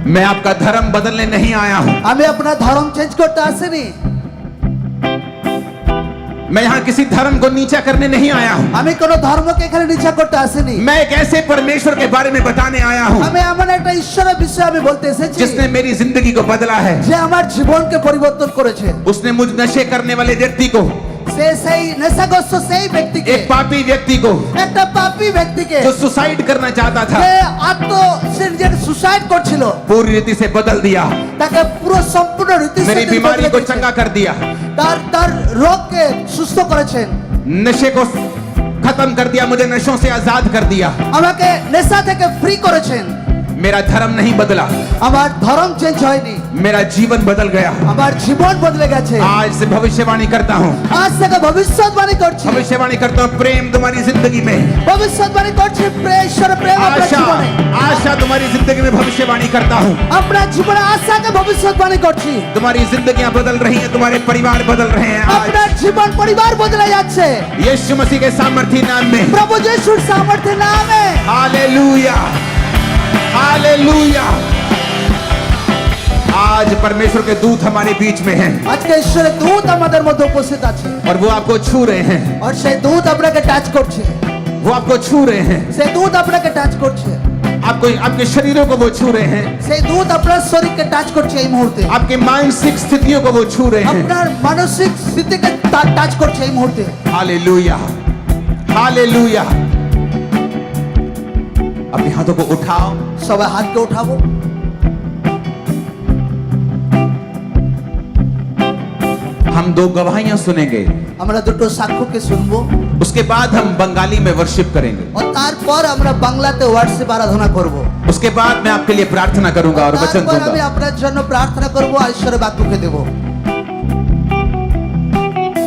मैं आपका धर्म बदलने नहीं आया हूं। আমি আপনার ধর্ম চেঞ্জ করতে আসিনি। मैं यहाँ किसी धर्म को नीचा करने नहीं आया हूँ। আমি কোন ধর্মকে এখানে নিচা করতে আসিনি। मैं एक ऐसे परमेश्वर के बारे में बताने आया हूँ আমি এমন একটা ঈশ্বরের বিষয়ে আমি বলতে এসেছি जिसने मेरी जिंदगी को बदला है। যে আমার জীবনকে পরিবর্তন করেছে। उसने मुझ नशे करने वाले व्यक्ति को, সে সেই নেশাগ্রস্ত সেই ব্যক্তিকে, एक पापी व्यक्ति को একটা পাপী ব্যক্তিকে जो सुसाइड करना चाहता था, যে সে নিজের সুসাইড করছিল, पूरी रीति से बदल दिया। তাকে পুরো সম্পূর্ণ রীতি मेरी बीमारी को चंगा कर दिया। তার রোগকে সুস্থ করেছেন। नशे को खत्म कर दिया, मुझे नशों से आजाद कर दिया। আমাকে নেশা থেকে ফ্রি করেছেন। मेरा धर्म नहीं बदला, আমার ধর্ম চেঞ্জ হয়নি, मेरा जीवन बदल गया। আমার জীবন বদলে গেছে। आज से भविष्यवाणी करता हूँ, আজ থেকে ভবিষ্যৎবাণী করছি, भविष्यवाणी करता हूँ, प्रेम तुम्हारी जिंदगी में, ভবিষ্যৎবাণী করছি ঈশ্বর প্রেম আপনার आशा জীবনে। आशा तुम्हारी जिंदगी में भविष्यवाणी करता हूँ। আপনার জীবনে আশাকে ভবিষ্যৎবাণী করছি। तुम्हारी जिंदगियां बदल रही हैं, तुम्हारे परिवार बदल रहे हैं। आज আপনার জীবন পরিবার বদলে যাচ্ছে यीशु मसीह के सामर्थी नाम में। প্রভু যিশুর সামর্থ্যের নামে। Hallelujah, hallelujah. आज परमेश्वर के दूत हमारे बीच में हैं আজকে ঈশ্বরের দূত আমাদের মধ্যে উপস্থিত আছে, और वो आपको छू रहे हैं, আর সেই দূত আপনাকে টাচ করছে, वो आपको छू रहे हैं, সেই দূত আপনাকে টাচ করছে, आपको आपके शरीरों को वो छू रहे हैं, সেই দূত আপনার শরীরকে টাচ করছে এই মুহূর্তে, आपके मानसिक स्थितियों को वो छू रहे हैं। আপনার মানসিক স্থিতিকে টাচ করছে এই মুহূর্তে। Hallelujah, hallelujah. अपने हाथों को उठाओ, সবাই হাতকে উঠাবো। हम दो गवाहियां सुनेंगे, আমরা দুটো সাক্ষ্যকে শুনবো, उसके बाद हम बंगाली में वर्शिप करेंगे, আর তারপর আমরা বাংলাতে ওয়ার্শিপ আরাধনা করব। उसके बाद मैं आपके लिए प्रार्थना करूंगा और वचन তারপর আমি दूंगा। আপনার জন্য প্রার্থনা করব আর ঈশ্বরের বাক্যকে দেব।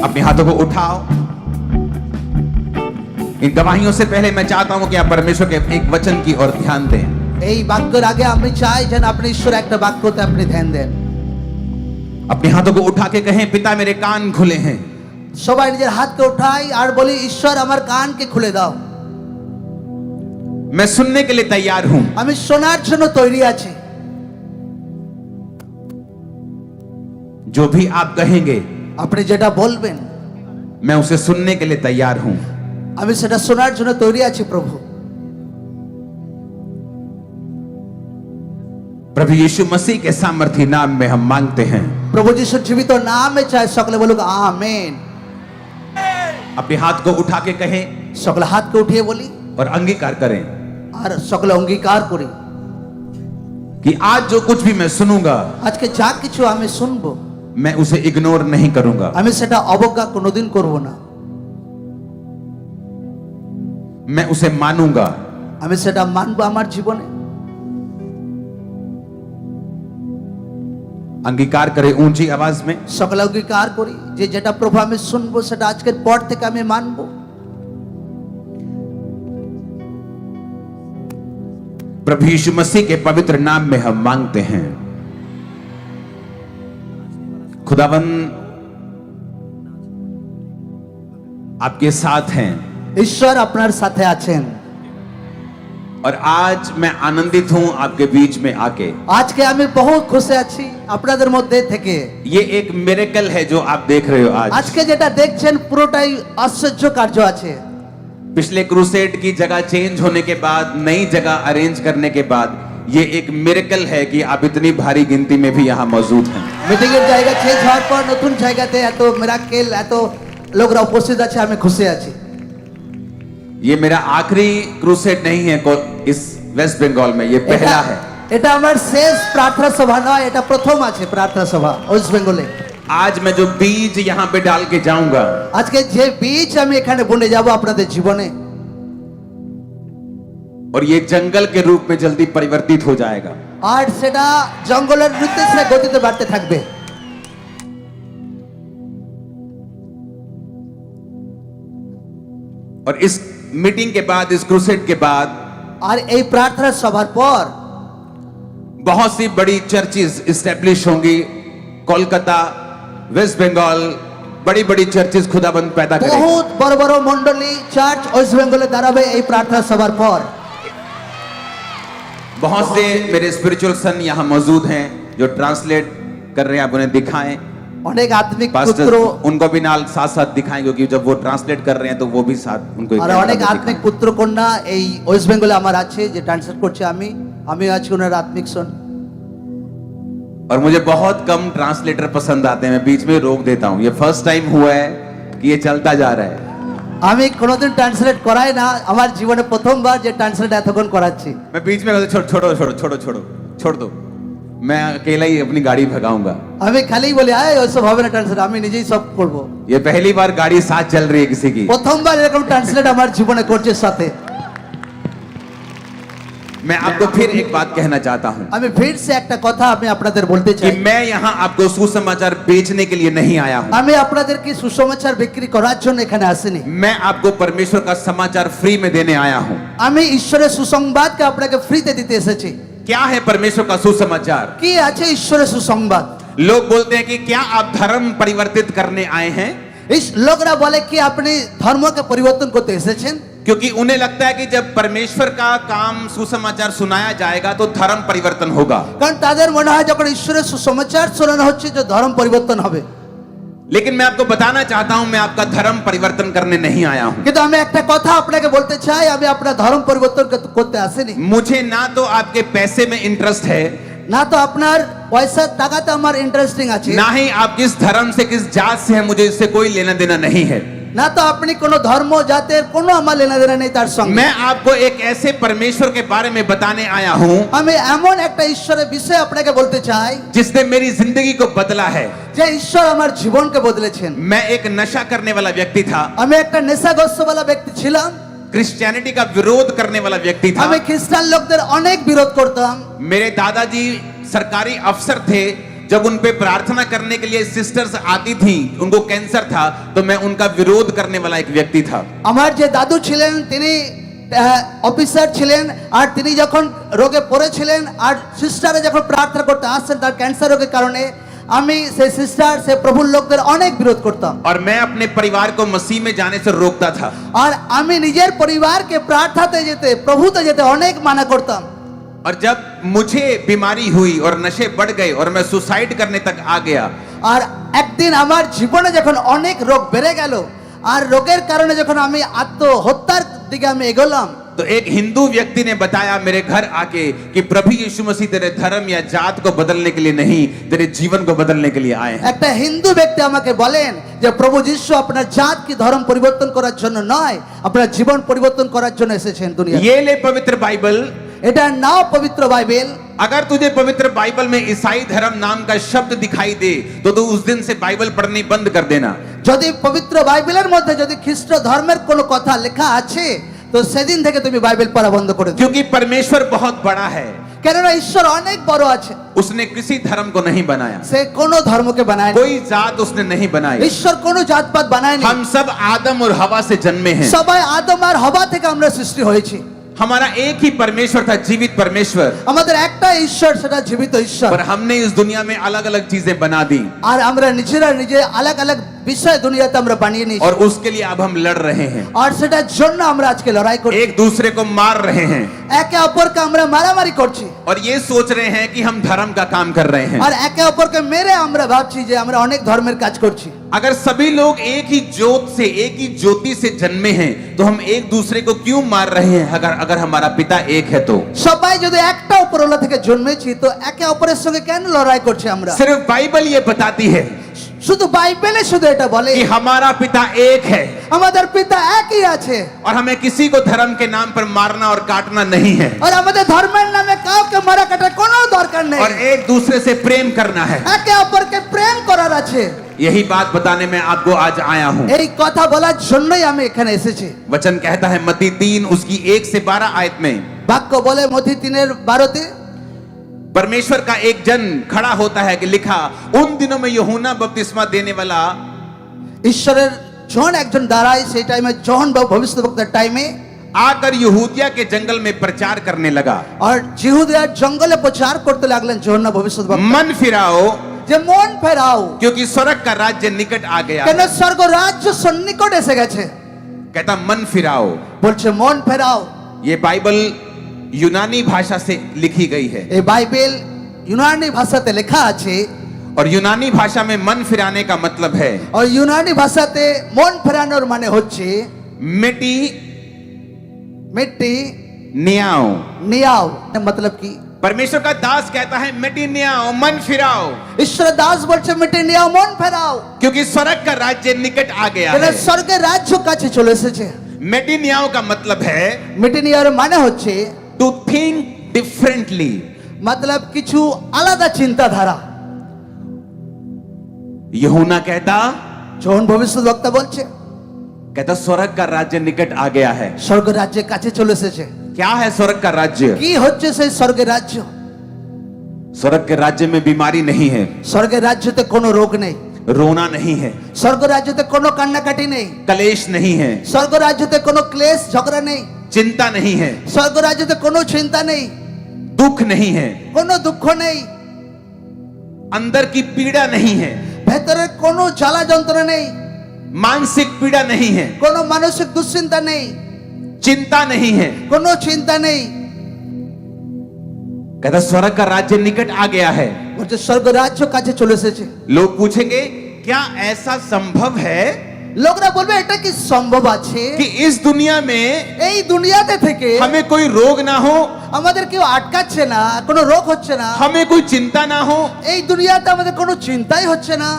अपने हाथों को उठाओ। इन गवाहियों से पहले मैं चाहता हूं कि आप परमेश्वर के एक वचन की ओर ध्यान दें। এই বাক্যের আগে আমি চাই যেন আপনি ঈশ্বরের একটা বাক্যতে আপনি ধ্যান দেন। अपने हाथों को उठा के कहें, पिता मेरे कान खुले हैं, সবাই নিজের হাতকে উঠাই আর বলি, ঈশ্বর আমার কানকে খুলে দাও, मैं सुनने के लिए तैयार हूं। আমি শোনার জন্য তৈরি আছি। जो भी आप कहेंगे আপনি যেটা বলবেন मैं उसे सुनने के लिए तैयार हूं। আমি সেটা শোনার জন্য তৈরি আছি প্রভু। प्रभु यीशु मसीह के सामर्थी नाम में हम मांगते हैं। প্রভু যিশুর জীবিত নামে চাই সকলে বলুক আমেন। अपने हाथ को उठा के कहें সকলে হাতকে উঠিয়ে বলি और अंगीकार करें আর সকলে অঙ্গীকার করি कि आज जो कुछ भी मैं सुनूंगा আজকে যা কিছু আমি শুনবো मैं उसे इग्नोर नहीं करूंगा। আমি সেটা অবজ্ঞা কোনোদিন করব না, मैं उसे मानूंगा। আমি সেটা মানবো আমার জীবনে। अंगीकार करें ऊंची आवाज में। সকলে অঙ্গীকার করি যে যেটা প্রভু আমি শুনবো সেটা আজকের পর থেকে আমি মানবো। प्रभु यीशु मसीह के पवित्र नाम में हम मांगते हैं। खुदावंद आपके साथ हैं ঈশ্বর আপনার সাথে আছেন। और आज मैं आनंदित हूं आपके बीच में आके। আজকে আমি বহুত খুশি আছি আপনাদের মধ্যে থেকে। ये एक मिरेकल है जो आप देख रहे हो आज। আজকে যেটা দেখছেন পুরোটাই আশ্চর্য কার্য আছে। पिछले क्रूसेड की जगह चेंज होने के बाद, नई जगह अरेंज करने के बाद, ये एक मिरेकल है कि आप इतनी भारी गिनती में भी यहाँ मौजूद हैं। মিটিং এর জায়গা চেঞ্জ হওয়ার পর নতুন জায়গাতে এত মিরাকেল, এত লোকরা উপস্থিত আছে, আমি খুশি আছি। ये मेरा आखिरी क्रूसेड नहीं है इस वेस्ट बंगाल में, ये पहला है। এটা আমার শেষ প্রার্থনা সভা নয়, এটা প্রথম আছে প্রার্থনা সভা ওয়েস্ট বেঙ্গলে। आज मैं जो बीज यहाँ पे डाल के जाऊंगा, আজকে যে বীজ আমি এখানে বুনে যাব আপনাদের জীবনে, और ये जंगल के रूप में जल्दी परिवर्तित हो जाएगा। আর সেটা জঙ্গলের নির্দেশে গতিতে বাড়তে থাকবে। और इस मीटिंग के बाद, इस क्रूसेड के बाद, আর এই প্রার্থনা সভার পর बहुत सी बड़ी चर्चेस इस्टेब्लिश होंगी। कोलकाता, वेस्ट बंगाल, बड़ी बड़ी चर्चेस खुदाबंद पैदा करेगा। বহুত বড় বড় মণ্ডলী চার্চ ওয়েস্ট বেঙ্গলে দাঁড়াবে এই প্রার্থনা সভার পর। बहुत से मेरे स्पिरिचुअल सन यहाँ मौजूद हैं जो ट्रांसलेट कर रहे हैं, आप उन्हें दिखाएं। অনেক আত্মিক पास्टर পুত্র उनको भी नाल साथ साथ दिखाएं, क्योंकि जब वो ट्रांसलेट कर रहे हैं तो वो भी साथ उनको एक আর कैमरा অনেক में আত্মিক दिखाएं। পুত্র কন্যা এই ওয়েস্ট বেঙ্গলে আমার আছে যে ট্রান্সলেট করছে আমি আছি ওনার আত্মিক সন। और मुझे बहुत कम ट्रांसलेटर पसंद आते हैं, मैं बीच में रोक देता हूँ। ये फर्स्ट टाइम हुआ है कि ये चलता जा रहा है। আমি কোনোদিন ট্রান্সলেট করাই না, আমার জীবনে প্রথমবার যে ট্রান্সলেট এতক্ষণ করাচ্ছি। मैं बीच में कहता हूँ, छोड़ो छोड़ो छोड़ो छोड़ो छोड़ दो, मैं अकेला ही अपनी गाड़ी भगाऊंगा। আমি খালি বলি আয় ওইসব হবে না ট্রান্সলেট, আমি নিজেই সব করব। ये पहली बार गाड़ी साथ चल रही है किसी की। প্রথমবার এরকম ট্রান্সলেট আমার জীবনে করছে সাথে। मैं आपको फिर एक बात कहना चाहता हूँ আমি ফির সে একটা কথা আমি আপনাদের বলতে कि চাই, मैं यहाँ आपको सुसमाचार बेचने के लिए नहीं आया हूँ। আমি আপনাদেরকে সুসমাচার বিক্রি করার জন্য এখানে আসিনি। मैं आपको परमेश्वर का समाचार फ्री में देने आया हूँ। আমি ঈশ্বরের সুসংবাদকে আপনাকে ফ্রিতে দিতে এসেছি। क्या है परमेश्वर का सुसमाचार? কি আছে ঈশ্বরের সুসংবাদ? लोग बोलते हैं कि क्या आप धर्म परिवर्तित करने आए हैं, এই লোকরা বলে কি আপনি ধর্মকে পরিবর্তন করতে এসেছেন, क्योंकि उन्हें लगता है कि जब परमेश्वर का काम सुसमाचार सुनाया जाएगा तो धर्म परिवर्तन होगा। কারণ তাদের মনে হয় যখন ঈশ্বরের সুসমাচার শোনানো হচ্ছে যে ধর্ম পরিবর্তন হবে। लेकिन मैं आपको बताना चाहता हूं, मैं आपका धर्म परिवर्तन करने नहीं आया हूं। কিন্তু আমি একটা কথা আপনাকে বলতে চাই, আমি আপনার ধর্ম পরিবর্তন করতে আসিনি। मुझे ना तो आपके पैसे में इंटरेस्ट है, না তো আপনার পয়সা টাকাতে আমার ইন্টারেস্টিং আছে, ना ही आप किस धर्म से किस जात से हैं, मुझे इससे कोई लेना देना नहीं है। না তো আপনি কোন ধর্ম জাতের কোনো আমার লেনাদেনা নেই তার সঙ্গে। मैं आपको एक ऐसे परमेश्वर के बारे में बताने आया हूं আমি এমন একটা ঈশ্বরের বিষয় আপনাকে বলতে চাই जिसने मेरी जिंदगी को बदला है। যে ঈশ্বর আমার জীবনকে বদলেছেন। मैं एक नशा करने वाला व्यक्ति था, আমি একটা নেশাগ্রস্তওয়ালা ব্যক্তি ছিলাম, क्रिश्चियनिटी का विरोध करने वाला व्यक्ति था। আমি খ্রিস্টান লোকদের অনেক বিরোধ করতাম। मेरे दादाजी सरकारी अफसर थे, जब उन पे प्रार्थना करने के लिए सिस्टर्स आती थी, उनको कैंसर था, तो मैं उनका विरोध करने वाला एक व्यक्ति था। আমার যে দাদু ছিলেন তিনি অফিসার ছিলেন, আর তিনি যখন রোগে পড়েছিলেন আর সিস্টারে যখন প্রার্থনা করতে আসছেন তার ক্যান্সার রোগের কারণে, আমি সেই সিস্টার সেই প্রভুর লোকদের অনেক বিরোধ করতাম। और मैं अपने परिवार को मसीह में जाने से रोकता था। আর আমি নিজের পরিবারকে প্রার্থনাতে যেতে প্রভুতে যেতে অনেক মানা করতাম। और जब मुझे बीमारी हुई और नशे बढ़ गए और मैं सुसाइड करने तक आ गया, আর একদিন আমার জীবনে যখন অনেক রোগ বেড়ে গেল আর রোগের কারণে যখন আমি আত্মহত্যার দিকে আমি এগোলাম, तो एक हिंदू व्यक्ति ने बताया मेरे घर आके कि प्रभु यीशु मसीह तेरे धर्म या जात को बदलने के लिए नहीं, तेरे जीवन को बदलने के लिए आए हैं। একটা হিন্দু ব্যক্তি আমাকে বলেন যে প্রভু যিশু আপনার জাত কি ধর্ম পরিবর্তন করার জন্য নয়, আপনার জীবন পরিবর্তন করার জন্য এসেছেন দুনিয়ায়। ये ले पवित्र बाइबल, এটা নাও পবিত্র বাইবেল। अगर तुझे पवित्र बाइबल में ईसाई धर्म नाम का शब्द दिखाई दे तो तू उस दिन से बाइबल पढ़नी बंद कर देना। যদি পবিত্র বাইবেলের মধ্যে যদি খ্রিস্ট ধর্মের কোনো কথা লেখা আছে তো সেদিন থেকে তুমি বাইবেল পড়া বন্ধ করে দিও। क्योंकि परमेश्वर बहुत बड़ा है, কেননা ঈশ্বর অনেক বড় আছে, उसने किसी धर्म को नहीं बनाया, সে কোনো ধর্মকে বানায়নি, कोई जात उसने नहीं बनाई। ঈশ্বর কোনো জাতপাত বানায়নি। हम सब आदम और हवा से जन्मे हैं। সবাই আদম আর হবা থেকে আমরা সৃষ্টি হয়েছি। हमारा एक ही परमेश्वर था, जीवित परमेश्वर, আমাদের একটা ঈশ্বর, সেটা জীবিত ঈশ্বর। पर हमने इस दुनिया में अलग अलग चीजें बना दी আর আমরা নিজেরা নিজে আলাদা আলাদা বিষয় দুনিয়াতে আমরা বানিয়ে নিয়েছি। और उसके लिए अब हम लड़ रहे हैं, আর সেটার জন্য আমরা আজকে লড়াই করছি, एक दूसरे को मार रहे हैं একে অপরকে আমরা মারামারি করছি, और ये सोच रहे हैं कि हम धर्म का काम कर रहे हैं। আর একে অপরকে মেরে আমরা ভাবছি যে আমরা অনেক ধর্মের কাজ করছি। अगर सभी लोग एक ही जोत से, एक ही ज्योति से जन्मे हैं तो हम एक दूसरे को क्यों मार रहे हैं? अगर अगर हमारा पिता एक है तो সবাই যদি একটা উপরওয়ালা থেকে জন্মেছি তো একে অপরের সঙ্গে কেন লড়াই করছি আমরা? सिर्फ बाइबल ये बताती है শুধু বাইবেলে শুধু এটা বলে कि हमारा पिता एक है আমাদের পিতা একই আছে, और हमें किसी को धर्म के नाम पर मारना और काटना नहीं है, আর আমাদের ধর্মের নামে কাউকে মারা কাটার কোনো দরকার নেই, और एक दूसरे से प्रेम करना है। একে অপরকে প্রেম করার আছে। यही बात बताने में आपको आज आया हूं। এই কথা বলার জন্যই আমি এখানে এসেছি। वचन कहता है मत्ती 3 उसकी 1 से 12 आयत में, বাক্য বলে মথি 3:12 परमेश्वर का एक जन खड़ा होता है कि लिखा, उन दिनों में यूहन्ना बपतिस्मा देने वाला ঈশ্বরের জন একজন দাঁড়ায় সেই টাইমে জন ভবিষ্যদ্বক্তার টাইমে आकर यहूदिया के जंगल में प्रचार करने लगा, আর জিহুদিয়া জঙ্গলে প্রচার করতে লাগলেন যোহন্না ভবিষ্যদ্বক্তা, मन फिराओ যে মন ফেরাও क्योंकि स्वर्ग का राज्य निकट आ गया। কেন স্বর্গ রাজ্য সন্নিকট এসে গেছে। कहता मन फिराओ। বলছে মন ফেরাও। ये बाइबल यूनानी भाषा से लिखी गई है এই বাইবেল ইউনানি ভাষাতে লেখা আছে और यूनानी भाषा में मन फिराने का मतलब है আর ইউনানি ভাষাতে মন ফেরানোর মানে হচ্ছে मिट्टी মিট্টি नियाओ। নিয়াও मतलब কি परमेश्वर का दास कहता है मिट्टी नियाओ, मन फिराओ, ঈশ্বরের দাস বলছে মিটে নিয়াও মন ফেরাও क्योंकि स्वर्ग का राज्य निकट आ गया এটা है। স্বর্গের রাজ্য কাছে চলে এসেছে मिट्टी नियाओ का मतलब है মিটে নিয়ার মানে হচ্ছে टू थिंक डिफरेंटली। मतलब কিছু আলাদা চিন্তাধারা यूहन्ना कहता যখন ভবিষ্যদ্বক্তা বলছে स्वर्ग का राज्य निकट आ गया है। স্বর্গ রাজ্যের কাছে চলে এসেছে क्या है स्वर्ग का राज्य? কি হচ্ছে সেই স্বর্গের রাজ্য स्वर्ग के राज्य में बीमारी नहीं है, স্বর্গের রাজ্যতে কোনো রোগ নেই रोना नहीं है, স্বর্গ রাজ্যতে কোনো কান্নাকাটি নেই कलेश नहीं है, স্বর্গ রাজ্যতে কোনো ক্লেশ ঝগড়া নেই चिंता नहीं है, স্বর্গ রাজ্যতে কোনো চিন্তা নেই दुख नहीं है, কোনো দুঃখ নেই अंदर की पीड़ा नहीं है, ভেতরে কোনো জ্বালা যন্ত্রণা নেই मानसिक पीड़ा नहीं है, কোনো মানসিক দুশ্চিন্তা নেই चिंता नहीं है। কোনো চিন্তা নেই स्वर्ग का राज्य निकट आ गया है। বলছে স্বর্গ রাজ্য কাছে চলে এসেছে लोग पूछेंगे क्या ऐसा संभव है লোকরা বলবে এটা কি সম্ভব আছে कि इस दुनिया में এই দুনিয়াতে থেকে हमें कोई रोग ना हो, আমাদের কেউ আটকাচ্ছে না কোনো রোগ হচ্ছে না हमें कोई चिंता ना हो? এই দুনিয়াতে আমাদের কোনো চিন্তাই হচ্ছে না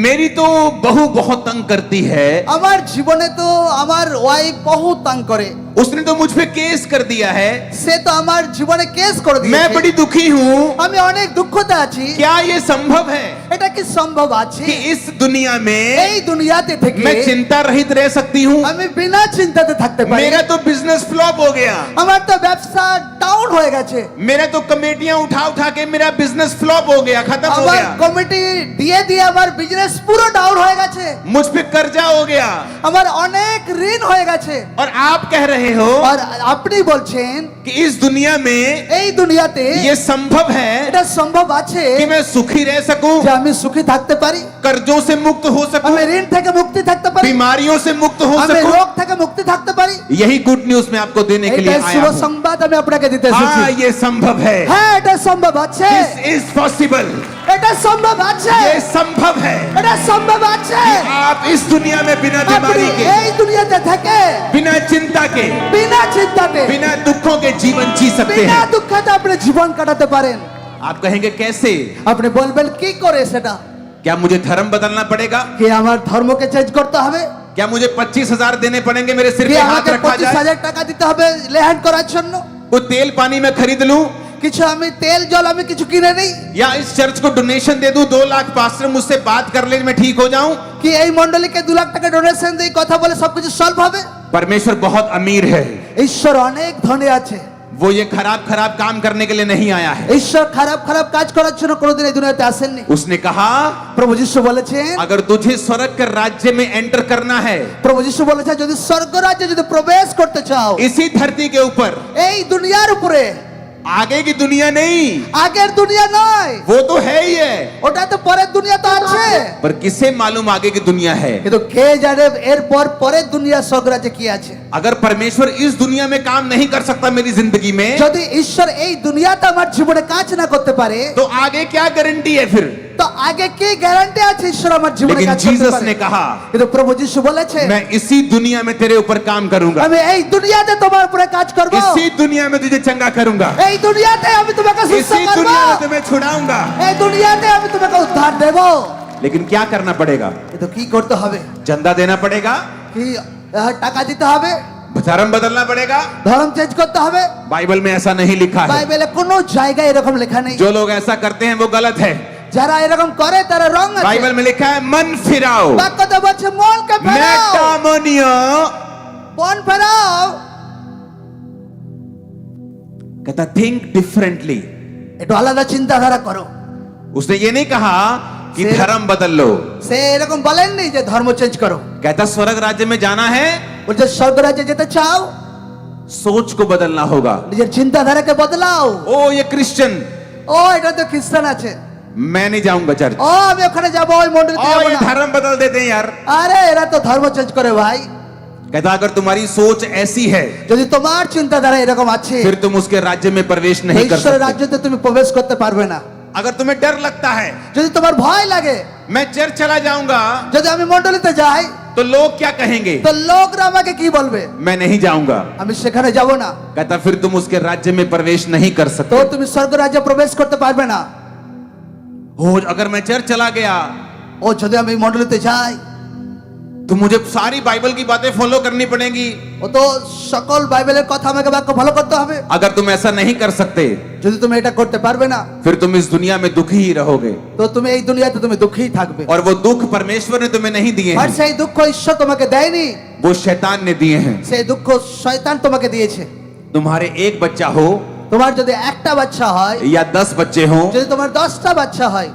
मेरी तो बहू बहुत तंग करती है, আমার জীবনে তো আমার ওয়াইফ বহুত তাং করে उसने तो मुझ पे केस कर दिया है, সে তো আমার জীবনে কেস করে मैं দিয়েছে बड़ी दुखी हूँ। আমি অনেক দুঃখতে আছি क्या ये संभव है এটা কি সম্ভব আছে कि इस दुनिया में এই দুনিয়াতে থেকে मैं चिंता रहित रह सकती हूँ? আমি বিনা চিন্তাতে থাকতে পারি मेरा तो बिजनेस फ्लॉप हो गया, আমার তো ব্যবসা ডাউন হয়ে গেছে मेरा तो कमेटियां उठा उठा के मेरा बिजनेस फ्लॉप हो गया, खत्म हो আমার गया, কমিটি দিয়ে দিয়ে আমার বিজনেস পুরো ডাউন হয়ে গেছে मुझ पे कर्जा हो गया। আমার অনেক ঋণ হয়ে গেছে और आप कह रहे हो আর আপনি বলছেন कि इस दुनिया में এই দুনিয়াতে ये संभव है এটা সম্ভব আছে कि मैं सुखी रह सकूं, যে আমি সুখী থাকতে পারি कर्जों से मुक्त हो सकूं, আমি ঋণ থেকে মুক্তি থাকতে পারি बीमारियों से मुक्त हो আমি सकूं। রোগ থেকে মুক্তি থাকতে পারি यही गुड न्यूज मैं आपको देने के लिए এটা आया শুভ हूं। সংবাদ আমি আপনাকে দিতে এসেছি हाँ, ये संभव है, হ্যাঁ এটা সম্ভব আছে दिस इज पॉसिबल, এটা সম্ভব আছে ये संभव है এটা সম্ভব আছে कि आप इस दुनिया में बिना আপনি बीमारी के, এই দুনিয়াতে থেকে बिना चिंता के, বিনা চিন্তাতে बिना दुखों के जीवन जी सकते বিনা हैं। দুঃখতে আপনি জীবন কাটাতে পারেন आप कहेंगे कैसे? আপনি বলবেন কি করে সেটা क्या मुझे धर्म बदलना पड़ेगा? কি আমার ধর্মকে চেঞ্জ করতে হবে क्या मुझे 25,000 देने पड़ेंगे, मेरे सिर কি पे हाथ আমাকে रखा जाए, 25,000 টাকা দিতে হবে লেহান করার জন্য कोई तेल पानी में खरीद लूं, কিছু আমি তেল জল আমি কিছু কিনে নেই या इस चर्च को डोनेशन दे दूं, 2 लाख पास्टर मुझसे बात कर ले, मैं ठीक हो जाऊं? কি এই মণ্ডলীকে 2 লাখ টাকা ডোনেশন দেই কথা বলে সবকিছু সলভ হবে परमेश्वर बहुत अमीर है, ঈশ্বর অনেক ধনী আছে वो ये खराब खराब काम करने के लिए नहीं आया है। ঈশ্বর খারাপ খারাপ কাজ করার জন্য কোনোদিন এই দুনিয়াতে আসেননি उसने कहा প্রভু যিশু বলেছেন अगर तुझे स्वर्ग के राज्य में एंटर करना है, প্রভু যিশু বলেছেন যদি স্বর্গ রাজ্যে যদি প্রবেশ করতে চাও इसी धरती के ऊपर, এই দুনিয়ার উপরে आगे की दुनिया नहीं, আগের দুনিয়া নয় वो तो है ही है, ওটা তো পরের দুনিয়া তো আছে पर किसे मालूम आगे की दुनिया है? কিন্তু কে জানে এরপর পরের দুনিয়া স্বর্গ রাজ্যে কি আছে अगर परमेश्वर इस दुनिया में काम नहीं कर सकता मेरी जिंदगी में, যদি ঈশ্বর এই দুনিয়াতে আমার জীবনে কাজ না করতে পারে तो आगे क्या गारंटी है फिर? তো আগে কি গ্যারান্টি আছে ঈশ্বর আমার জীবনে लेकिन কাজ করতে जीसस পারে ने कहा কিন্তু প্রভু যিশু বলেছে मैं इसी दुनिया में तेरे ऊपर काम करूंगा, আমি এই দুনিয়াতে তোমার উপরে কাজ করব इसी दुनिया में तुझे चंगा करूंगा, এই দুনিয়াতে আমি তোমাকে সুস্থ इसी করব दुनिया में तुम्हें छुड़ाऊंगा। এই দুনিয়াতে আমি তোমাকে উদ্ধার দেব लेकिन क्या करना पड़ेगा? কিন্তু কি করতে হবে चंदा देना पड़ेगा, কি টাকা দিতে হবে धर्म बदलना पड़ेगा? ধর্ম চেঞ্জ করতে হবে बाइबल में ऐसा नहीं लिखा है। বাইবেলে কোনো জায়গায় এরকম লেখা নেই जो लोग ऐसा करते हैं वो गलत है। যারা এরকম করে তারা রং আছে बाइबल में लिखा है मन फिराओ, বাক্যতে বলছে মনকে ফেরাও मेटामोनिया, মন ফেরাও कहता थिंक डिफरेंटली। একটু আলাদা চিন্তাধারা করো उसने ये नहीं कहा कि से- धर्म बदल लो, সে এরকম বলেননি যে ধর্ম চেঞ্জ করো कहता स्वर्ग राज्य में जाना है, বলছে স্বর্গ রাজ্যে যেতে চাও सोच को बदलना होगा। নিজের চিন্তাধারাকে বদলাও ओ ये क्रिश्चियन, ও এটা তো খ্রিস্টান আছে मैं नहीं जाऊंगा चर्च, ও আমি ওখানে যাব ওই মন্দিরে ओ যাব ये না धर्म बदल देते हैं यार। আরে এরা তো ধর্ম চেঞ্জ করে ভাই कहता अगर तुम्हारी सोच ऐसी है যদি তোমার চিন্তাধারা এরকম আছে फिर तुम उसके राज्य में प्रवेश नहीं कर ঈশ্বরের सकते। রাজ্যতে তুমি প্রবেশ করতে পারবে না। अगर तुम्हें डर लगता है যদি তোমার ভয় লাগে, मैं चर्च चला जाऊंगा যদি আমি মণ্ডলীতে যাই तो लोग क्या कहेंगे, তো লোকরা আমাকে কি বলবে, मैं नहीं जाऊंगा। আমি সেখানে যাব না। कहता फिर तुम उसके राज्य में प्रवेश नहीं कर তো सकते। তুমি স্বর্গ রাজ্যে প্রবেশ করতে পারবে না। हो अगर मैं चर्च चला गया ও যদি আমি মণ্ডলীতে যাই तो मुझे सारी बाइबल की बातें फॉलो करनी पड़ेगी। ও তো সকল বাইবেলের কথা আমাকে বাক্য ফলো করতে হবে। अगर तुम ऐसा नहीं कर सकते যদি তুমি এটা করতে পারবে না फिर तुम इस दुनिया में दुखी ही रहोगे, তো তুমি এই দুনিয়াতে তুমি দুঃখী থাকবে। और वो दुख परमेश्वर ने तुम्हें नहीं दिए আর हैं, সেই দুঃখ ঈশ্বর তোমাকে দেয়নি, वो शैतान ने दिए हैं। সেই দুঃখ শয়তান তোমাকে দিয়েছে। तुम्हारे एक बच्चा हो তোমার যদি একটা বাচ্চা হয়, या 10 बच्चे हो, যদি তোমার 10টা বাচ্চা হয়,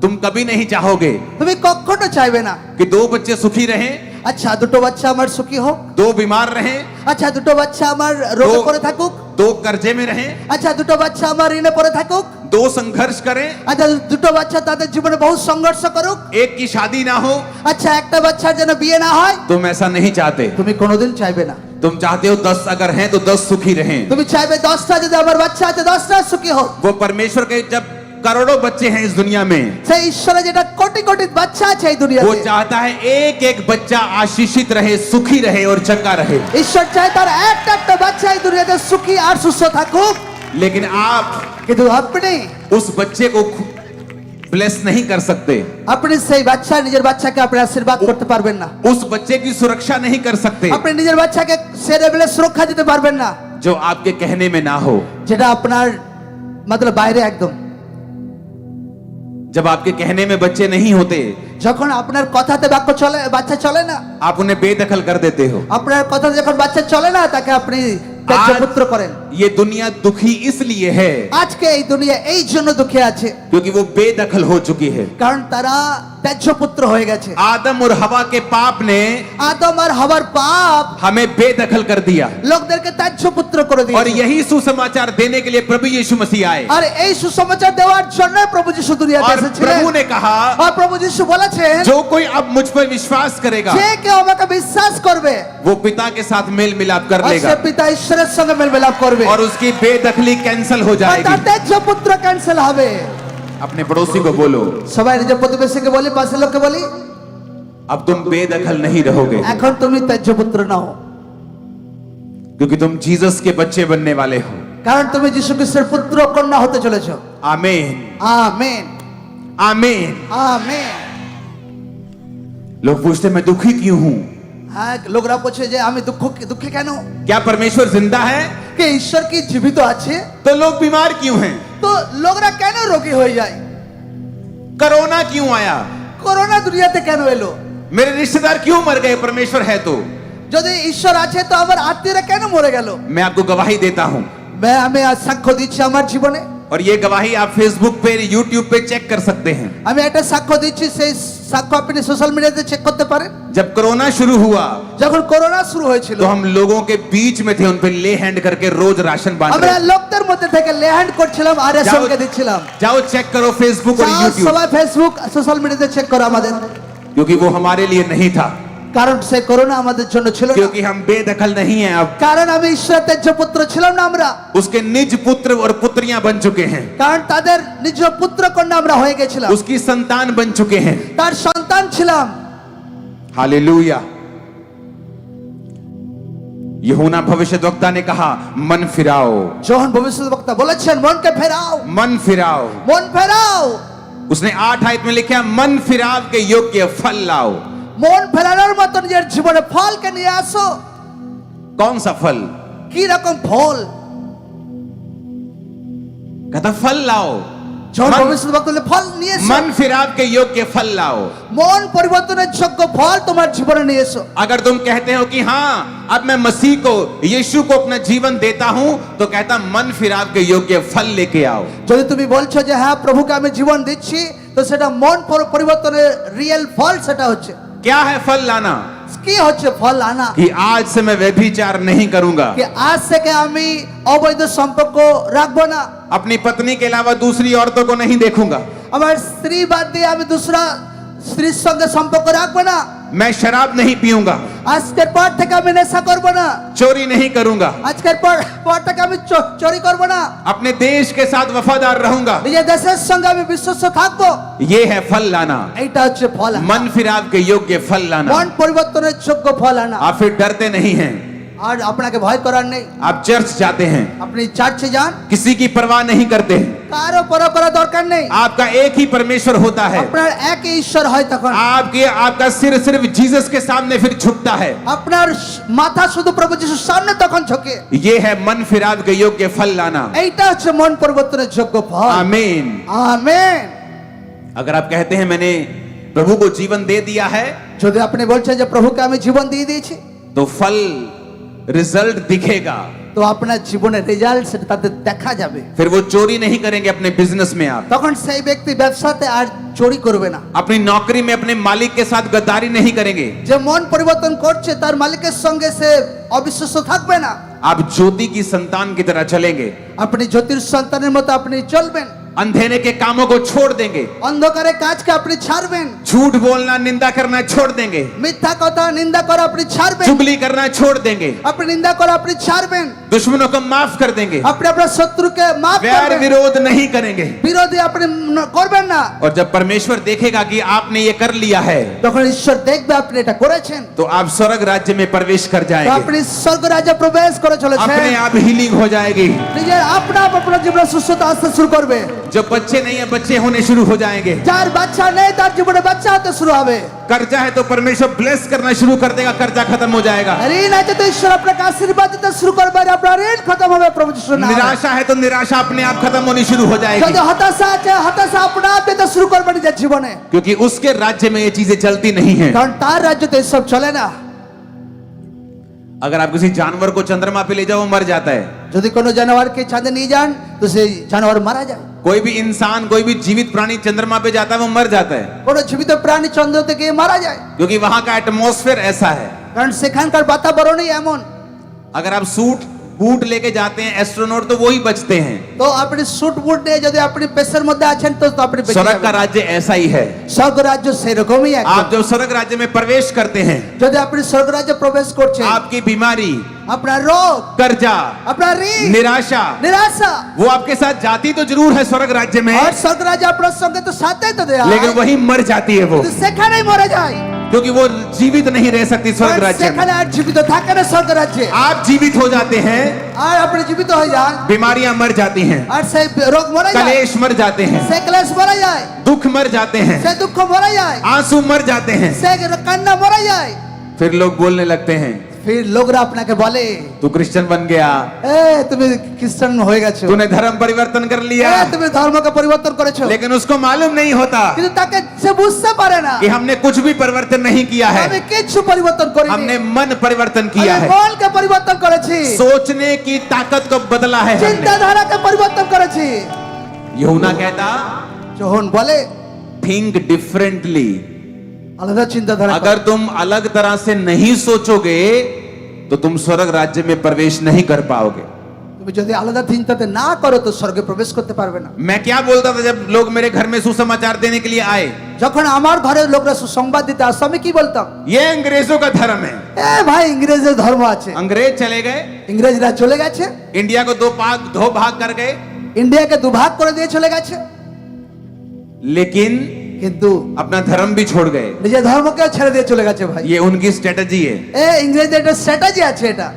तुम कभी नहीं चाहोगे তুমি কখনো চাইবে না कि 2 बच्चे सुखी रहें, আচ্ছা দুটো বাচ্চা আমার সুখী হোক, 2 बीमार रहें, আচ্ছা দুটো বাচ্চা আমার রোগে दो- পড়ে থাকুক, 2 कर्जे में रहें, আচ্ছা দুটো বাচ্চা আমার ঋণে পড়ে থাকুক, 2 संघर्ष करें, আচ্ছা দুটো বাচ্চা তাদের জীবনে বহু সংঘর্ষ করুক, एक की शादी ना हो। আচ্ছা একটা বাচ্চার যেন বিয়ে না হয়, तुम ऐसा नहीं चाहते। তুমি কোনোদিন চাইবে না। तुम चाहते हो 10 अगर हैं तो 10 सुखी रहें। তুমি চাইবে 10টা যদি আমার বাচ্চা আছে 10টা সুখী হোক। वो परमेश्वर के जब करोड़ों बच्चे हैं इस दुनिया में, সেই ঈশ্বরের যেটা কোটি কোটি বাচ্চা আছে এই वो দুনিয়াতে, चाहता है एक एक बच्चा आशीषित रहे, सुखी रहे और चंगा रहे। ঈশ্বর চায় তার একটা একটা বাচ্চা এই দুনিয়াতে সুখী আর সুস্থ থাকুক। लेकिन आप কিন্তু আপনি उस बच्चे को ब्लेस नहीं कर सकते, আপনি সেই বাচ্চা নিজের বাচ্চাকে আপনি আশীর্বাদ করতে পারবেন না। उस बच्चे की सुरक्षा नहीं कर सकते আপনি নিজের বাচ্চাকে সেরে বেলে সুরক্ষা দিতে পারবেন না, जो आपके कहने में ना हो। যেটা আপনার মতলব বাইরে একদম। जब आपके कहने में बच्चे नहीं होते, যখন আপনার কথাতে বাক্য চলে বাচ্চা চলে না, आप उन्हें बेदखल कर देते हो। আপনার কথাতে যখন বাচ্চা চলে না তাকে আপনি ত্যায্য পুত্র করেন। ये दुनिया दुखी इसलिए है আজকে এই দুনিয়া এই জন্য দুঃখে আছে क्योंकि वो बेदखल हो चुकी है। কারণ তারা ত্যায্য পুত্র হয়ে গেছে। आदम और हवा के पाप ने আদম আর হাওয়ার পাপ हमें बेदखल कर दिया, লোকদেরকে ত্যায্য পুত্র করে और দিয়েছে। यही सुसमाचार देने के लिए प्रभु यीशु मसीह आए। আর এই সুসমাচার দেওয়ার জন্য প্রভু যিশু দুনিয়াতে और এসেছিলেন। प्रभु ने कहा আর প্রভু যিশু বলেছেন जो कोई अब मुझ पर विश्वास करेगा যে কেউ আমাকে বিশ্বাস করবে वो पिता के साथ मेल मिलाप कर আর সে लेगा, পিতা ঈশ্বরের সঙ্গে মেলমিলাপ করবে, और उसकी बेदखली कैंसिल हो আর তার जाएगी। ত্যায্য পুত্র ক্যান্সেল হবে। अपने पड़ोसी को बोलो সবাই নিজের প্রতিবেশীকে বলি, পাশের লোককে বলি, अब तुम बेदखल नहीं रहोगे, এখন তুমি ত্যায্য পুত্র নাও, क्योंकि तुम जीसस के बच्चे बनने वाले हो। কারণ তুমি যিশু খ্রিস্টের পুত্র কন্যা হতে চলেছো। आमीन আমেন आमीन। আমেন। लोग पूछते मैं दुखी क्यों हूं? হ্যাঁ লোকরা বলছে যে আমি দুঃখে কেন, क्या परमेश्वर जिंदा है? কে ঈশ্বর কি জীবিত আছে? तो लोग बीमार क्यों हैं? তো লোকরা কেন রোগী হয়ে যায়? कोरोना क्यों आया? করোনা দুনিয়াতে কেন এলো? मेरे रिश्तेदार क्यों मर गए? परमेश्वर है तो। যদি ঈশ্বর আছে তো আমার আত্মীয়রা কেন মরে গেল? मैं आपको गवाही देता हूं, আমি আজ সাক্ষ্য দিচ্ছি আমার জীবনে। और ये गवाही आप फेसबुक पे, यूट्यूब पे चेक कर सकते हैं। আমি একটা সাক্ষ্য দিচ্ছি, সেই সাক্ষ্য আপনি সোশ্যাল মিডিয়াতে চেক করতে পারেন। जब कोरोना शुरू हुआ যখন করোনা শুরু হয়েছিল तो हम लोगों के बीच में थे, उन पे ले हैंड करके रोज राशन बांट আমরা रहे थे। লোকদের মধ্যে থেকে লেহ্যান্ড করছিলাম আর রেশনকে দিচ্ছিলাম। जाओ चेक करो फेसबुक और যাও यूट्यूब, সবাই ফেসবুক সোশ্যাল মিডিয়াতে চেক করো আমাদের, क्योंकि वो हमारे लिए नहीं था, কারণ সে করোনা আমাদের জন্য ছিল না, क्योंकि हम बेदखल नहीं हैं अब। কারণ আমি ঈশ্বরের ত্যায্য পুত্র ছিলাম না আমরা, उसके निज पुत्र और पुत्रियां बन चुके हैं, কারণ তাদের নিজ পুত্র কন্যা আমরা হয়ে গেছিলাম, उसकी संतान बन चुके हैं। তার সন্তান ছিলাম। हालेलुया। यूहन्ना भविष्यद्वक्ता ने कहा मन फिराओ, যোহন ভবিষ্যদ্বক্তা বলেছেন মনকে ফেরাও, मन फिराओ। মন ফেরাও। उसने 8 आयत में लिखा मन फिराव के योग्य फल लाओ। মন ফেরানোর মতো নিজের জীবনে ফলকে নিয়ে আসো। कौन सा फल? কি রকম ফল? कहता फल लाओ, যোহন मन- ভবিষ্যদ্বক্তা বলে ফল নিয়ে এসো, मन फिराव के योग्य फल लाओ। মন পরিবর্তনের যোগ্য ফল তোমার জীবনে নিয়ে এসো। अगर तुम कहते हो कि हाँ अब मैं मसीह को, यीशु को अपना जीवन देता हूं, तो कहता मन फिराव के योग्य फल लेके आओ। যদি তুমি বলছো যে হ্যাঁ প্রভুকে আমি জীবন দিচ্ছি, তো সেটা মন পরিবর্তনের রিয়েল ফল সেটা হচ্ছে क्या है फल लाना? কি হচ্ছে ফল আনা? कि आज से मैं व्यभिचार नहीं करूंगा, कि आज থেকে আমি অবৈধ সম্পর্ক রাখবো না, अपनी पत्नी के अलावा दूसरी औरतों को नहीं देखूंगा, আমার স্ত্রী বাদ দিয়ে আমি দুসরা স্ত্রীর সঙ্গে সম্পর্ক রাখবো না, मैं शराब नहीं पीऊंगा, আজকের পর থেকে আমি নেশা করব না, चोरी नहीं करूंगा, আজকের পর থেকে আমি চুরি করব না, अपने देश के साथ वफादार रहूंगा। নিজের দেশের সঙ্গে আমি বিশ্বস্ত থাকবো। ये है फल लाना, এইটা হচ্ছে ফল আনা। मन फिराव के योग्य फल लाना। মন পরিবর্তনের যোগ্য ফল আনা। आप फिर डरते नहीं हैं, আর আপনাকে ভয় করার নেই। आप चर्च जाते हैं, আপনি চার্চে যান, किसी की परवाह नहीं करते हैं। কারো পরোয়া করার দরকার নেই। आपका एक ही परमेश्वर होता है। আপনার একই ঈশ্বর হয় তখন। आपका सिर सिर्फ जीसस के सामने फिर झुकता है। আপনার মাথা শুধু প্রভু যিশুর সামনে তখন ঝোঁকে। ये है मन फिराव के योग्य फल लाना। এইটা হচ্ছে মন পরিবর্তনের যোগ্য ফল। आमीन। আমেন। अगर आप कहते हैं मैंने प्रभु को जीवन दे दिया है, যদি আপনি বলছেন যে প্রভুকে আমি জীবন দিয়ে দিয়েছি, तो फल रिजल्ट दिखेगा। তো আপনার জীবনের রেজাল্ট সেটা তাদের দেখা যাবে। फिर वो चोरी नहीं करेंगे अपने बिजनेस में, आप তখন সেই ব্যক্তি ব্যবসাতে আর চুরি করবে না। अपनी नौकरी में अपने मालिक के साथ गद्दारी नहीं करेंगे। যে মন পরিবর্তন করছে তার মালিকের সঙ্গে সে অবিশ্বাস্য থাকবে না। आप ज्योति की संतान की तरह चलेंगे। আপনি জ্যোতির সন্তানের মতো আপনি চলবেন। अंधेरे के कामों को छोड़ देंगे। অন্ধকারের কাজকে আপনি ছাড়বেন। झूठ बोलना, निंदा करना छोड़ देंगे। মিথ্যা কথা নিন্দা করা আপনি ছাড়বেন। चुगली करना छोड़ देंगे। আপনি নিন্দা করা আপনি ছাড়বেন। दुश्मनों को माफ कर देंगे। আপনি আপনার শত্রুকে মাফ वैर করবেন। विरोध नहीं करेंगे। বিরোধী আপনি করবেন না। और जब परमेश्वर देखेगा कि आपने ये कर लिया है, যখন ঈশ্বর দেখবে আপনি এটা করেছেন, तो आप स्वर्ग राज्य में प्रवेश कर তো जाएंगे। আপনি স্বর্গ রাজ্যে প্রবেশ করে চলেছেন। अपने आप हीलिंग हो जाएगी। নিজের আপনার জীবনে সুস্থতা আসতে শুরু করবে। जो बच्चे नहीं है, बच्चे होने शुरू हो जाएंगे। যার বাচ্চা নেই তার জীবনে বাচ্চা হতে শুরু হবে। कर्जा है तो परमेश्वर ब्लेस करना शुरू कर देगा, कर्जा खत्म हो जाएगा। ঋণ আছে তো ঈশ্বর আপনাকে আশীর্বাদ দিতে শুরু করবে, আর আপনার ঋণ খতম হবে প্রভু যিশুর নামে। निराशा है तो निराशा अपने आप खत्म होनी शुरू हो जाएगी, যদি হতাশা আছে হতাশা আপনা आप দিতে শুরু করবে নিজের জীবনে। क्योंकि उसके राज्य में ये चीजें चलती नहीं है। কারণ তার রাজ্যতে এসব চলে না। अगर आप किसी जानवर को चंद्रमा पे ले जाओ, वो मर जाता है। যদি কোনো জানোয়ারকে চাঁদে নিয়ে যান তো সেই জানোয়ার মারা যায়। कोई भी इंसान, कोई भी जीवित प्राणी चंद्रमा पे जाता है, वो मर जाता है, কোনো জীবিত প্রাণী চন্দ্রতে গিয়ে মারা যায়। क्योंकि वहां का एटमॉस्फेयर ऐसा है। কারণ সেখানকার বাতাবরণই এমন। अगर आप सूट बूट लेके जाते हैं एस्ट्रोनॉट, तो वो ही बचते हैं। তো আপনি স্যুট বুট নিয়ে যদি আপনি পেশার মধ্যে আছেন তো আপনি বেঁচে स्वर्ग का যাবেন। राज्य ऐसा ही है। স্বর্গ রাজ্য সেরকমই आप একদম। जब स्वर्ग राज्य में प्रवेश करते हैं, যদি আপনি স্বর্গ রাজ্যে প্রবেশ করছেন, आपकी बीमारी, আপনার রোগ, कर्जा, আপনার ঋণ, निराशा, নিরাশা, वो आपके साथ जाती तो जरूर है स्वर्ग राज्य में, আর স্বর্গ রাজ্য আপনার সঙ্গে তো সাথেই তো দেয়া लेकिन হয়, वही मर जाती है वो, কিন্তু সেখানেই মরে যায়। क्योंकि वो जीवित नहीं रह सकती स्वर्ग কারণ राज्य में। সেখানে আর জীবিত থাকে না স্বর্গ রাজ্যে। आप जीवित हो जाते हैं, আর আপনি জীবিত হয়ে যান, बीमारियां मर जाती हैं, আর সেই রোগ মরে যায়, कलेश मर जाते हैं, সেই ক্লেশ মরে যায়, दुख मर जाते हैं, সেই দুঃখ মরে যায়, आंसू मर जाते हैं। সেই কান্না মরে যায়। फिर लोग बोलने लगते हैं, ফির লোকরা আপনাকে বলে, तू क्रिश्चियन बन गया, তুমি খ্রিস্টান হয়ে গেছো, तूने धर्म परिवर्तन कर लिया। তুমি ধর্মকে পরিবর্তন করেছো। लेकिन उसको मालूम नहीं होता কিন্তু তাকে সে বুঝতে পারে না कि हमने कुछ भी परिवर्तन नहीं किया है, আমি কিছু পরিবর্তন করিনি, हमने मन परिवर्तन किया আমি है। মনকে পরিবর্তন করেছি, सोचने की ताकत को बदला है हमने। চিন্তাধারাকে পরিবর্তন করেছি। यूहन्ना कहता, যখন বলে थिंक डिफरेंटली। আলাদা চিন্তাধারা अगर तुम अलग तरह से नहीं सोचोगे तो तुम स्वर्ग राज्य में प्रवेश नहीं कर पाओगे। তুমি যদি আলাদা চিন্তাতে না করো তো স্বর্গে প্রবেশ করতে পারবে না। मैं क्या बोलता था जब लोग मेरे घर में सुसमाचार देने के लिए आए, যখন আমার ঘরের লোকরা সুসংবাদ দিতে আসতো আমি কি বলতাম, ये अंग्रेजों का धर्म है। ভাই ইংরেজের ধর্ম আছে। अंग्रेज चले गए, ইংরেজরা চলে গেছে, इंडिया को दो भाग कर गए, ইন্ডিয়াকে দুভাগ করে দিয়ে চলে গেছে, लेकिन কিন্তু अपना धर्म भी छोड़ गए। নিজের ধর্মকেও ছেড়ে দিয়ে চলে গেছে ভাই। ये उनकी स्ट्रेटजी है। ইংরেজদের একটা স্ট্র্যাটেজি আছে এটা।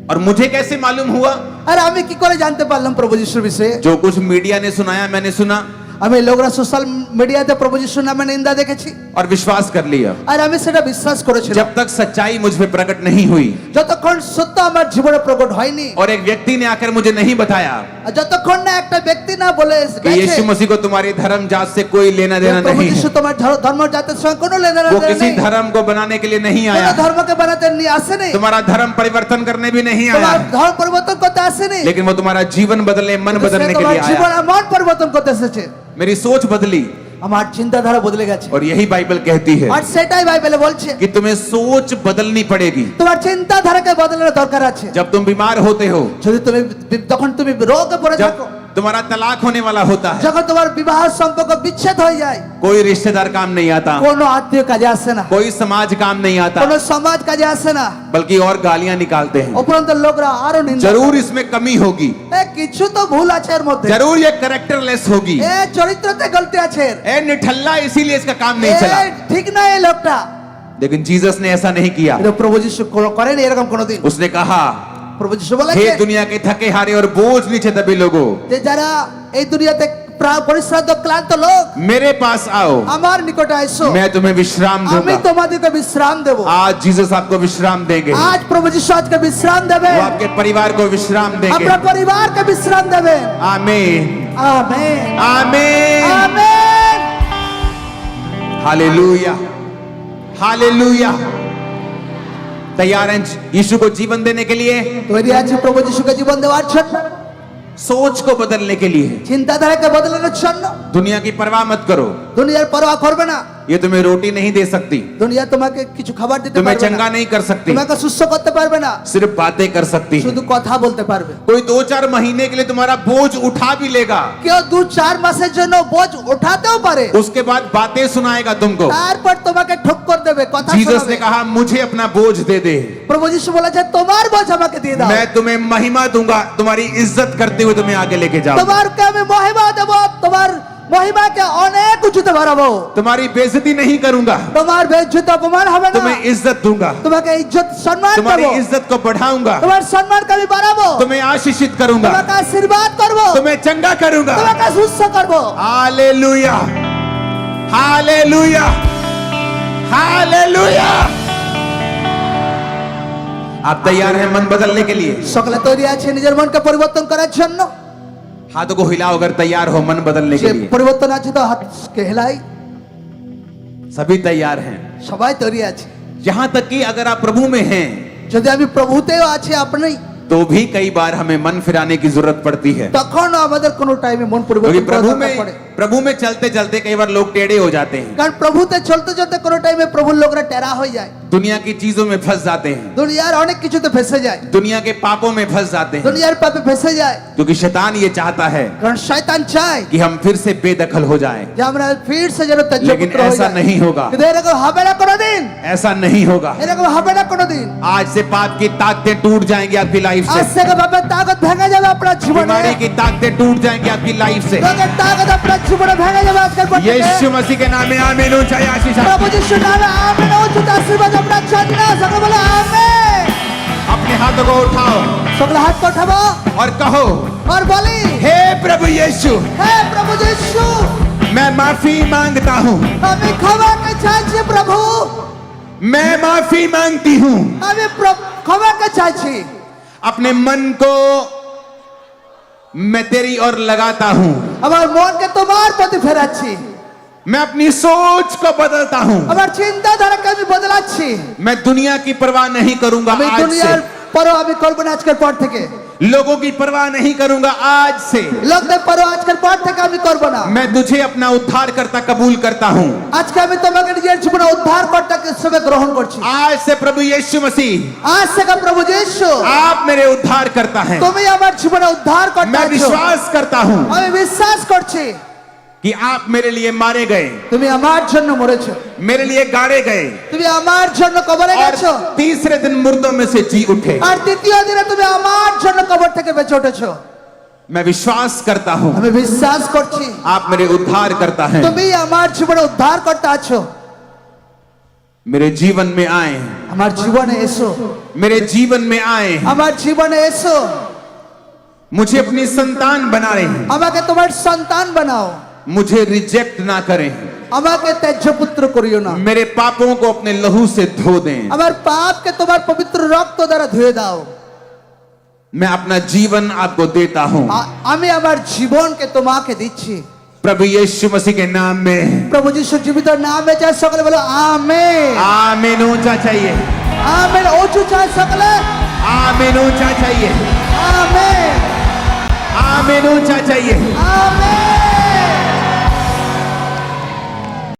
और मुझे कैसे मालूम हुआ? আর আমি কি করে জানতে পারলাম প্রভু যিশুর বিষয়ে? जो कुछ मीडिया ने सुनाया मैंने सुना আমি লোকরা সোশ্যাল মিডিয়াতে প্রভু যিশুর নামে নিন্দা দেখেছি और विश्वास कर लिया। আর আমি সেটা বিশ্বাস করেছিলাম। जब तक सच्चाई मुझ पे प्रकट नहीं हुई যতক্ষণ সত্য আমার জীবনে প্রকট হয়নি, और एक व्यक्ति ने आकर मुझे नहीं बताया আর যতক্ষণ না একটা ব্যক্তি না বলে कि यीशु मसीह को तुम्हारी धर्म जात से कोई लेना देना প্রভু नहीं যিশু है, তোমার ধর্ম জাতের সঙ্গে কোনো वो লেনাদেনা किसी নেই, धर्म को बनाने के लिए नहीं কোনো आया, ধর্মকে বানাতে নিয়ে আসেনি, तुम्हारा धर्म परिवर्तन करने भी नहीं তোমার आया, ধর্ম পরিবর্তন করতে আসেনি, लेकिन वो तुम्हारा जीवन बदलने, मन সে बदलने के তোমার लिए জীবন आया। আর মন পরিবর্তন করতে এসেছে। मेरी सोच बदली আমার চিন্তাধারা বদলে গেছে और यही बाइबल कहती है আর সেটাই বাইবেলে বলছে कि तुम्हें सोच बदलनी पड़ेगी। তোমার চিন্তাধারাকে বদলানোর দরকার আছে। जब तुम बीमार होते हो, যদি তুমি তখন তুমি রোগে পড়ে থাকো, तुम्हारा तलाक होने वाला होता है, যখন তোমার বিবাহ সম্পর্ক বিচ্ছেদ হয়ে যায়, कोई रिश्तेदार काम नहीं आता, কোনো আত্মীয় কাজে আসে না, कोई समाज काम नहीं आता, কোনো সমাজ কাজে আসে না, बल्कि और गालियां निकालते हैं। উপরন্ত লোকরা আরো নিন্দা করে। जरूर इसमें कमी होगी, কিছু তো ভুল আছে এর মধ্যে, जरूर ये कैरेक्टरलेस होगी, এ চরিত্রতে গলতি আছে, ए निठल्ला, इसीलिए इसका काम नहीं এ चला। ঠিক না এই লোকটা। लेकिन जीसस ने ऐसा नहीं किया। কিন্তু প্রভু যিশু করেন এরকম কোনোদিন। उसने कहा, প্রভু যিশু हे বলেছেন दुनिया के थके हारे और बोझ नीचे दबे लोगों, যে যারা এই দুনিয়াতে পরিশ্রান্ত ক্লান্ত লোক मेरे पास आओ, আমার নিকটে এসো, मैं तुम्हें विश्राम আমি दूंगा। তোমাদেরকে বিশ্রাম দেব। आज जीसस आपको विश्राम देंगे, আজ প্রভু যিশু আজকে বিশ্রাম দেবে, वो आपके परिवार को विश्राम देंगे। আপনার পরিবারকে বিশ্রাম দেবেন। आमीन, আমেন आमीन, আমেন। Hallelujah, hallelujah. तैयार हैं यीशु को जीवन देने के लिए, তৈরি আছে প্রভু যিশুকে জীবন দেওয়ার জন্য, सोच को बदलने के लिए। চিন্তাধারাকে বদলানোর জন্য। दुनिया की परवाह मत करो, দুনিয়ার পরোয়া করবে না। ये तुम्हें रोटी नहीं दे सकती, দুনিয়া তোমাকে কিছু খাবার দিতে तुम्हें পারবে चंगा না, नहीं कर सकती, তোমাকে সুস্থ করতে পারবে না, सिर्फ बातें कर सकती है। শুধু কথা বলতে পারবে। कोई 2-4 महीने के लिए तुम्हारा बोझ उठा भी लेगा, কেউ 2-4 মাসের জন্য বোঝ উঠাতেও পারে, उसके बाद बातें सुनाएगा तुमको। তারপর তোমাকে ঠক্কর দেবে, কথা जीसस শোনাবে। ने कहा, मुझे अपना बोझ दे दे, প্রভু যিশু বলেছে তোমার বোঝ আমাকে দিয়ে দাও, मैं तुम्हें महिमा दूंगा, तुम्हारी इज्जत करते हुए तुम्हें आगे लेके जाऊंगा, তোমারকে আমি মহিমা দেব, তোমার মহিমাকে অনেক উঁচুতে বাড়াবো, तुम्हारी बेइज्जती नहीं करूंगा, তোমার বেজ্জত অপমান হবে না, तुम्हें इज्जत दूंगा, তোমাকে ইজ্জত সম্মান तुम्हारी দেব, इज्जत को बढ़ाऊंगा, তোমার সম্মানকে আমি বাড়াবো, तुम्हें आशीषित करूंगा, তোমাকে আশীর্বাদ করব, तुम्हें चंगा करूंगा। তোমাকে সুস্থ করব। Hallelujah, hallelujah, hallelujah. आप तैयार हैं मन बदलने के लिए? সকলে তৈরি আছে নিজের মনকে পরিবর্তন করার জন্য? हाथों को हिलाओ अगर तैयार हो मन बदलने যে के लिए। পরিবর্তন আছে তো হাতকে হেলাই। सभी तैयार हैं, সবাই তৈরি আছে। यहां तक कि अगर आप प्रभु में हैं যদি আমি প্রভুতেও আছি আপনি, तो भी कई बार हमें मन फिराने की जरूरत पड़ती है, তখন আমাদের কোন টাইমে মন क्योंकि পরিবর্তন করার দরকার পড়ে। प्रभु में चलते चलते कई बार लोग टेढ़े हो जाते हैं, কারণ প্রভুতে চলতে চলতে কোন টাইমে প্রভুর লোকরা টেরা হয়ে যায়, दुनिया की चीजों में फंस जाते हैं, দুনিয়ার অনেক কিছুতে ফেসে যায়, दुनिया के पापों में फंस जाते हैं, দুনিয়ার পাপে ফেসে যায়। क्योंकि शैतान ये चाहता है কারণ শয়তান চায় कि हम फिर से बेदखल हो जाएं, যে আমরা ফির সে যেন लेकिन ত্যাজ্যপুত্র হয়ে ऐसा যাই। नहीं होगा, কিন্তু এরকম হবে না কোনোদিন, ऐसा नहीं होगा। এরকম হবে না কোনোদিন। आज से पाप की ताकतें टूट जाएंगी आपकी लाइफ আজ से, থেকে পাপের তাকত ভেঙে যাবে আপনার জীবনে, बीमारी की ताकतें टूट जाएंगी आपकी लाइफ से। রোগের তাকত আপনার জীবনে ভেঙে যাবে আজকের পর থেকে। यीशु मसीह के नाम में आमीन। ऊंचा आशीष आप প্রভু যিশুর নামে আমেন। উচ্চতা আশীর্বাদ আপনার জন্য, সকলে বলে আমেন। अपने हाथों को उठाओ সকলে হাত উঠাবো और कहो, আর বলি, हे प्रभु यीशु, হে প্রভু যিশু, मैं माफी मांगता हूँ, আমি ক্ষমাকে চাইছি প্রভু, मैं माफी मांगती हूँ। আমি ক্ষমাকে চাইছি। अपने मन को मैं तेरी ओर लगाता हूँ, আমার মনকে তোমার প্রতি ফেরাচ্ছি, मैं अपनी सोच को बदलता हूँ, আমার চিন্তাধারাকে আমি বদলাচ্ছি। मैं दुनिया की परवाह नहीं करूंगा আমি आज দুনিয়ার से, পরোয়া আমি করব না আজকের পর থেকে, लोगों की परवाह नहीं करूंगा आज से। লোকদের পরোয়া আজকের পর থেকে আমি করব না। मैं तुझे अपना उद्धार करता कबूल करता हूँ। আজকে আমি তোমাকে নিজের জীবনে উদ্ধারকর্তা হিসেবে গ্রহণ করছি। आज से प्रभु यीशु मसीह আজ থেকে প্রভু যিশু, आप मेरे उद्धार करता है। তুমি আমার জীবনে উদ্ধারকর্তা मैं আছো। विश्वास करता हूँ আমি বিশ্বাস করছি कि आप मेरे लिए मारे गए, তুমি আমার জন্য মরেছো, मेरे लिए गाड़े गए তুমি আমার জন্য কবরে और গেছো, तीसरे दिन मुर्दों में से जी उठे। আর তৃতীয় দিনে তুমি আমার জন্য কবর থেকে বেঁচে উঠেছো। मैं विश्वास करता हूँ আমি বিশ্বাস করছি आप मेरे उद्धार करता है, তুমি আমার জীবনে উদ্ধারকর্তা আছো। मेरे जीवन में आए, আমার জীবনে এসো, मेरे जीवन में आए, আমার জীবনে এসো, मुझे अपनी संतान बना रहे हैं, আমাকে তোমার সন্তান বানাও, मुझे रिजेक्ट ना करें, আমাকে ত্যাজ্য পুত্র করিও না, मेरे पापों को अपने लहू से धो दें। আমার পাপকে তোমার পবিত্র রক্ত দ্বারা ধুয়ে দাও। मैं अपना जीवन आपको देता हूँ আমি আমার জীবনকে তোমাকে দিচ্ছি प्रभु यीशु मसीह के नाम में। প্রভু যিশুর জীবিত নামে চাই সকলে বলো আমেন। आमीन। ऊंचा चाहिए, আমেন। উঁচু চাই সকলে आमीन। ऊंचा चाहिए, আমেন आमीन। ऊंचा चाहिए। আমেন।